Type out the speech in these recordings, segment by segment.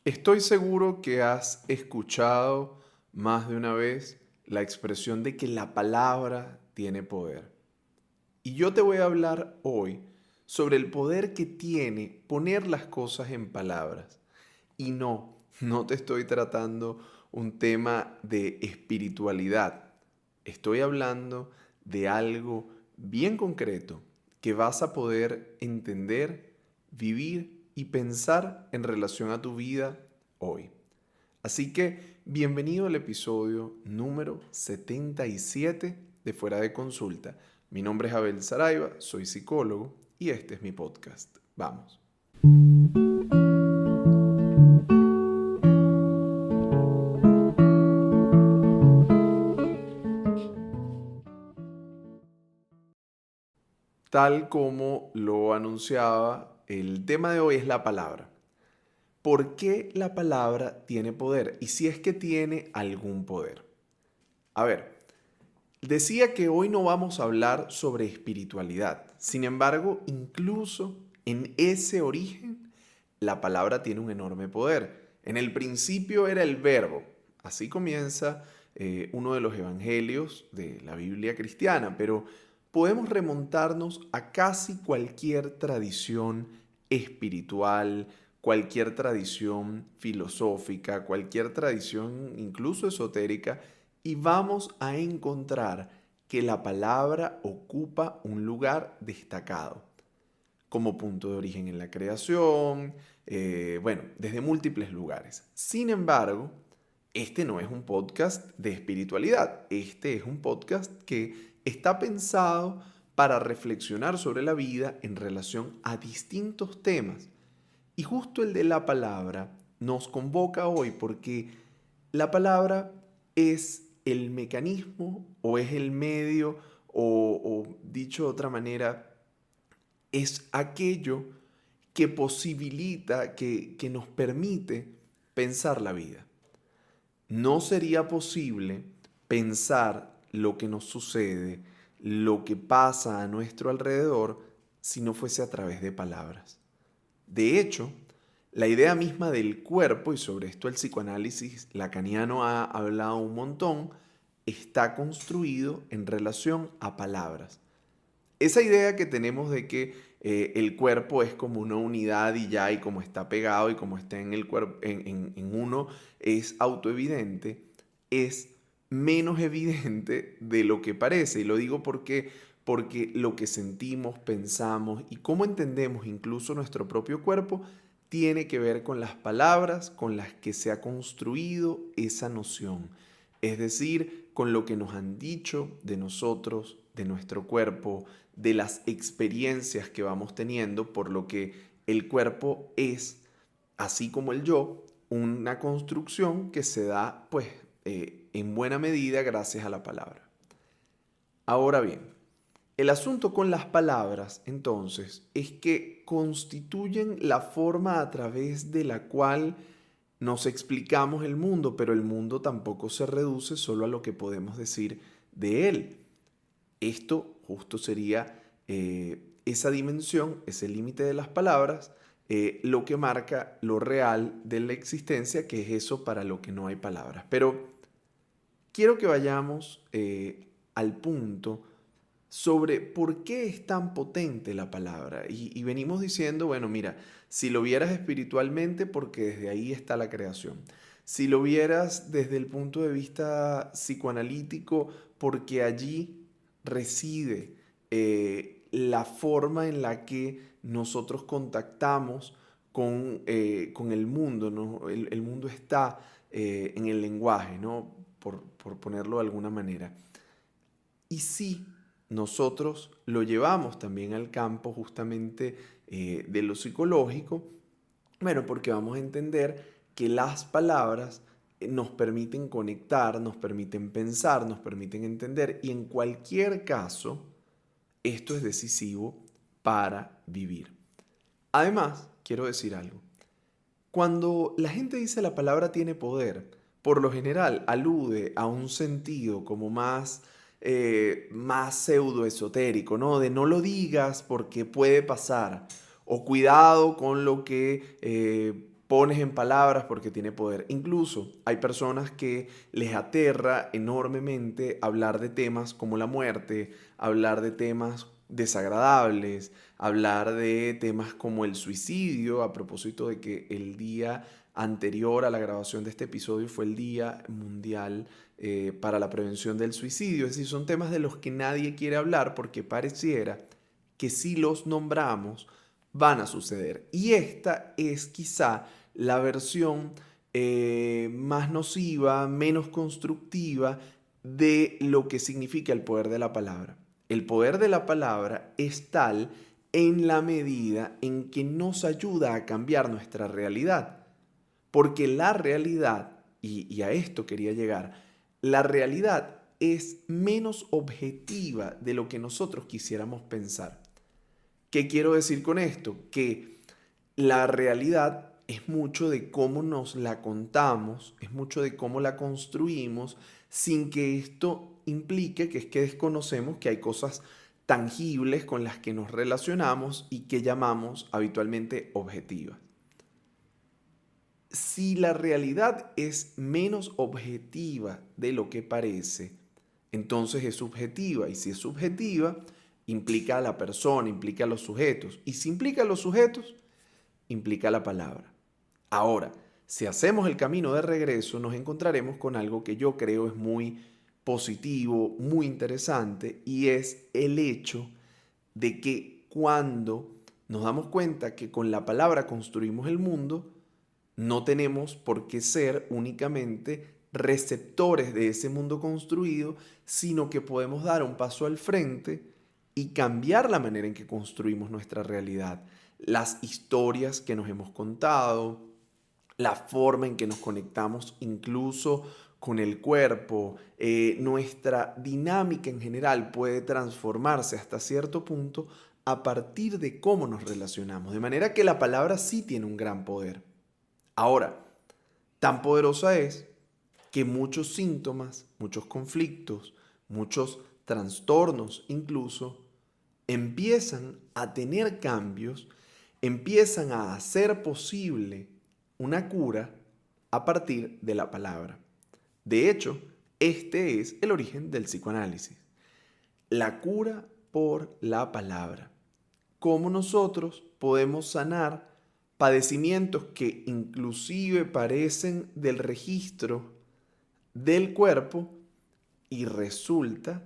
Estoy seguro que has escuchado más de una vez la expresión de que la palabra tiene poder. Y yo te voy a hablar hoy sobre el poder que tiene poner las cosas en palabras. Y no te estoy tratando un tema de espiritualidad. Estoy hablando de algo bien concreto que vas a poder entender, vivir y pensar en relación a tu vida hoy. Así que bienvenido al episodio número 77 de Fuera de Consulta. Mi nombre es Abel Saraiva, soy psicólogo y este es mi podcast. Vamos. Tal como lo anunciaba, el tema de hoy es la palabra. ¿Por qué la palabra tiene poder? Y si es que tiene algún poder. A ver, decía que hoy no vamos a hablar sobre espiritualidad. Sin embargo, incluso en ese origen, la palabra tiene un enorme poder. En el principio era el verbo. Así comienza uno de los evangelios de la Biblia cristiana, pero podemos remontarnos a casi cualquier tradición espiritual, cualquier tradición filosófica, cualquier tradición incluso esotérica, y vamos a encontrar que la palabra ocupa un lugar destacado como punto de origen en la creación, bueno, desde múltiples lugares. Sin embargo, este no es un podcast de espiritualidad, este es un podcast que está pensado para reflexionar sobre la vida en relación a distintos temas. Y justo el de la palabra nos convoca hoy porque la palabra es el mecanismo o es el medio o dicho de otra manera, es aquello que posibilita, que nos permite pensar la vida. No sería posible pensar lo que nos sucede, lo que pasa a nuestro alrededor, si no fuese a través de palabras. De hecho, la idea misma del cuerpo, y sobre esto el psicoanálisis lacaniano ha hablado un montón, está construido en relación a palabras. Esa idea que tenemos de que el cuerpo es como una unidad y ya, y como está pegado y como está en el cuerpo, en uno, es autoevidente, es menos evidente de lo que parece. Y lo digo porque lo que sentimos, pensamos y cómo entendemos incluso nuestro propio cuerpo tiene que ver con las palabras con las que se ha construido esa noción. Es decir, con lo que nos han dicho de nosotros, de nuestro cuerpo, de las experiencias que vamos teniendo, por lo que el cuerpo es, así como el yo, una construcción que se da, pues, en buena medida gracias a la palabra. Ahora bien, el asunto con las palabras, entonces, es que constituyen la forma a través de la cual nos explicamos el mundo, pero el mundo tampoco se reduce solo a lo que podemos decir de él. Esto justo sería esa dimensión, ese límite de las palabras, lo que marca lo real de la existencia, que es eso para lo que no hay palabras. Pero quiero que vayamos al punto sobre por qué es tan potente la palabra. Y venimos diciendo, bueno, mira, si lo vieras espiritualmente, porque desde ahí está la creación. Si lo vieras desde el punto de vista psicoanalítico, porque allí reside la forma en la que nosotros contactamos con el mundo, ¿no? El mundo está en el lenguaje, ¿no? Por ponerlo de alguna manera. Y si nosotros lo llevamos también al campo justamente de lo psicológico, bueno, porque vamos a entender que las palabras nos permiten conectar, nos permiten pensar, nos permiten entender y en cualquier caso, esto es decisivo para vivir. Además, quiero decir algo. Cuando la gente dice la palabra tiene poder, por lo general alude a un sentido como más pseudo esotérico, ¿no? De no lo digas porque puede pasar. O cuidado con lo que pones en palabras porque tiene poder. Incluso hay personas que les aterra enormemente hablar de temas como la muerte, hablar de temas desagradables, hablar de temas como el suicidio, a propósito de que el día anterior a la grabación de este episodio fue el Día Mundial para la Prevención del Suicidio. Es decir, son temas de los que nadie quiere hablar porque pareciera que si los nombramos van a suceder. Y esta es quizá la versión más nociva, menos constructiva de lo que significa el poder de la palabra. El poder de la palabra es tal en la medida en que nos ayuda a cambiar nuestra realidad. Porque la realidad, y a esto quería llegar, la realidad es menos objetiva de lo que nosotros quisiéramos pensar. ¿Qué quiero decir con esto? Que la realidad es mucho de cómo nos la contamos, es mucho de cómo la construimos, sin que esto implique que es que desconocemos que hay cosas tangibles con las que nos relacionamos y que llamamos habitualmente objetivas. Si la realidad es menos objetiva de lo que parece, entonces es subjetiva. Y si es subjetiva, implica a la persona, implica a los sujetos. Y si implica a los sujetos, implica la palabra. Ahora, si hacemos el camino de regreso, nos encontraremos con algo que yo creo es muy positivo, muy interesante, y es el hecho de que cuando nos damos cuenta que con la palabra construimos el mundo, no tenemos por qué ser únicamente receptores de ese mundo construido, sino que podemos dar un paso al frente y cambiar la manera en que construimos nuestra realidad. Las historias que nos hemos contado, la forma en que nos conectamos incluso con el cuerpo, nuestra dinámica en general puede transformarse hasta cierto punto a partir de cómo nos relacionamos. De manera que la palabra sí tiene un gran poder. Ahora, tan poderosa es que muchos síntomas, muchos conflictos, muchos trastornos incluso, empiezan a tener cambios, empiezan a hacer posible una cura a partir de la palabra. De hecho, este es el origen del psicoanálisis. La cura por la palabra. Cómo nosotros podemos sanar padecimientos que inclusive parecen del registro del cuerpo y resulta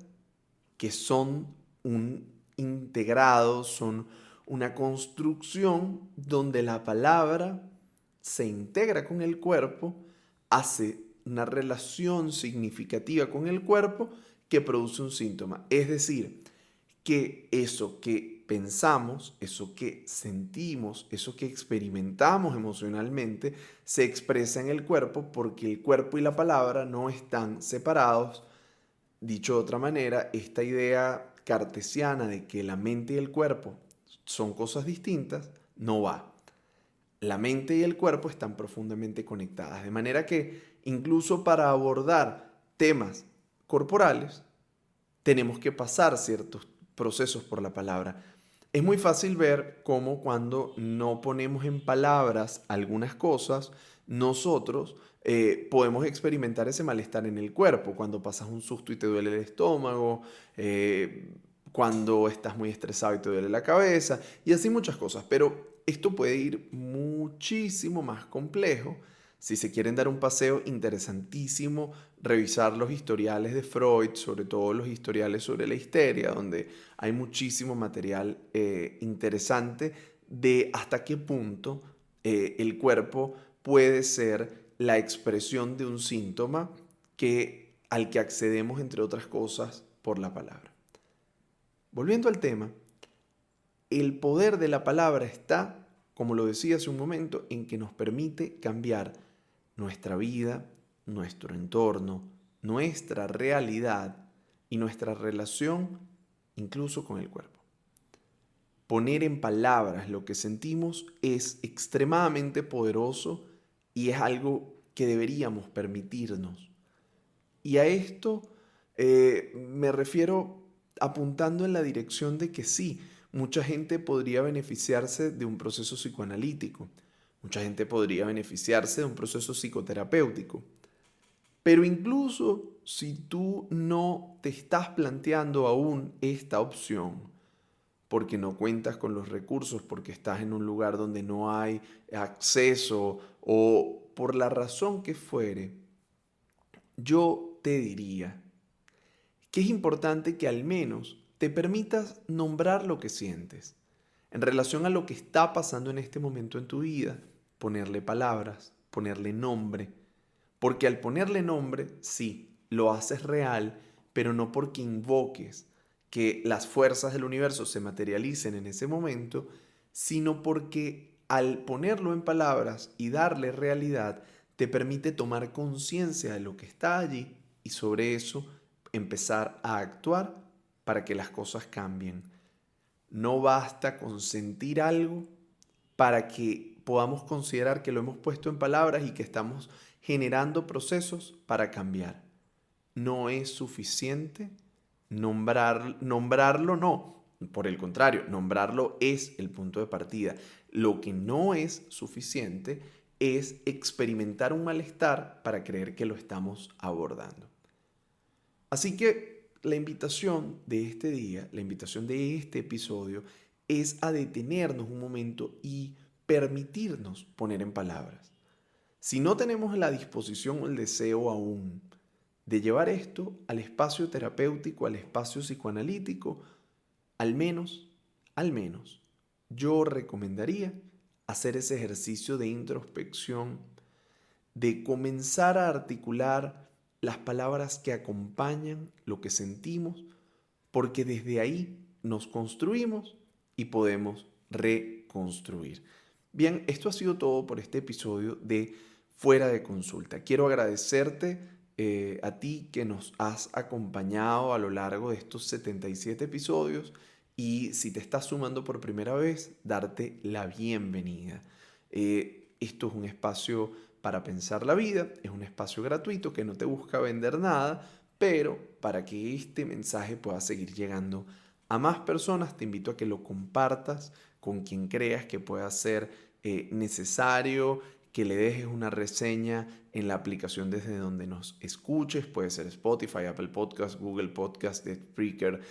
que son un integrado, son una construcción donde la palabra se integra con el cuerpo, hace una relación significativa con el cuerpo que produce un síntoma. Es decir, que eso que pensamos, eso que sentimos, eso que experimentamos emocionalmente, se expresa en el cuerpo porque el cuerpo y la palabra no están separados. Dicho de otra manera, esta idea cartesiana de que la mente y el cuerpo son cosas distintas no va. La mente y el cuerpo están profundamente conectadas, de manera que incluso para abordar temas corporales tenemos que pasar ciertos procesos por la palabra. Es muy fácil ver cómo cuando no ponemos en palabras algunas cosas, nosotros podemos experimentar ese malestar en el cuerpo. Cuando pasas un susto y te duele el estómago, cuando estás muy estresado y te duele la cabeza, y así muchas cosas. Pero esto puede ir muchísimo más complejo. Si se quieren dar un paseo, interesantísimo revisar los historiales de Freud, sobre todo los historiales sobre la histeria, donde hay muchísimo material interesante de hasta qué punto el cuerpo puede ser la expresión de un síntoma al que accedemos, entre otras cosas, por la palabra. Volviendo al tema, el poder de la palabra está, como lo decía hace un momento, en que nos permite cambiar nuestra vida, nuestro entorno, nuestra realidad y nuestra relación incluso con el cuerpo. Poner en palabras lo que sentimos es extremadamente poderoso y es algo que deberíamos permitirnos. Y a esto me refiero apuntando en la dirección de que sí, mucha gente podría beneficiarse de un proceso psicoanalítico. Mucha gente podría beneficiarse de un proceso psicoterapéutico. Pero incluso si tú no te estás planteando aún esta opción, porque no cuentas con los recursos, porque estás en un lugar donde no hay acceso o por la razón que fuere, yo te diría que es importante que al menos te permitas nombrar lo que sientes en relación a lo que está pasando en este momento en tu vida, ponerle palabras, ponerle nombre, porque al ponerle nombre, sí, lo haces real, pero no porque invoques que las fuerzas del universo se materialicen en ese momento, sino porque al ponerlo en palabras y darle realidad, te permite tomar conciencia de lo que está allí y sobre eso empezar a actuar para que las cosas cambien. No basta con sentir algo para que podamos considerar que lo hemos puesto en palabras y que estamos generando procesos para cambiar. No es suficiente nombrarlo, no. Por el contrario, nombrarlo es el punto de partida. Lo que no es suficiente es experimentar un malestar para creer que lo estamos abordando. Así que la invitación de este día, la invitación de este episodio, es a detenernos un momento y permitirnos poner en palabras. Si no tenemos la disposición o el deseo aún de llevar esto al espacio terapéutico, al espacio psicoanalítico, al menos, yo recomendaría hacer ese ejercicio de introspección, de comenzar a articular las palabras que acompañan lo que sentimos, porque desde ahí nos construimos y podemos reconstruir. Bien, esto ha sido todo por este episodio de Fuera de Consulta. Quiero agradecerte a ti que nos has acompañado a lo largo de estos 77 episodios y si te estás sumando por primera vez, darte la bienvenida. Esto es un espacio para pensar la vida, es un espacio gratuito que no te busca vender nada, pero para que este mensaje pueda seguir llegando a más personas, te invito a que lo compartas con quien creas que pueda ser necesario, que le dejes una reseña en la aplicación desde donde nos escuches, puede ser Spotify, Apple Podcast, Google Podcast, Spreaker,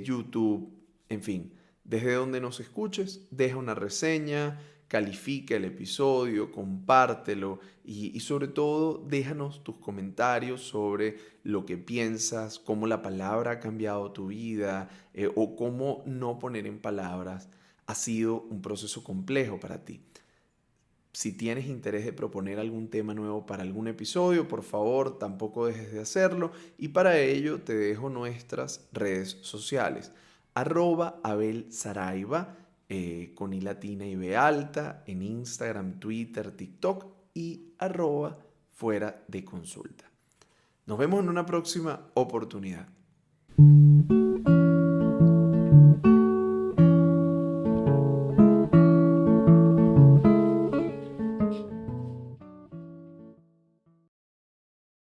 YouTube, en fin, desde donde nos escuches, deja una reseña, califica el episodio, compártelo y sobre todo déjanos tus comentarios sobre lo que piensas, cómo la palabra ha cambiado tu vida o cómo no poner en palabras ha sido un proceso complejo para ti. Si tienes interés de proponer algún tema nuevo para algún episodio, por favor, tampoco dejes de hacerlo. Y para ello te dejo nuestras redes sociales. @AbelSaraiva, con I latina y B alta, en Instagram, Twitter, TikTok y @fuera de consulta. Nos vemos en una próxima oportunidad.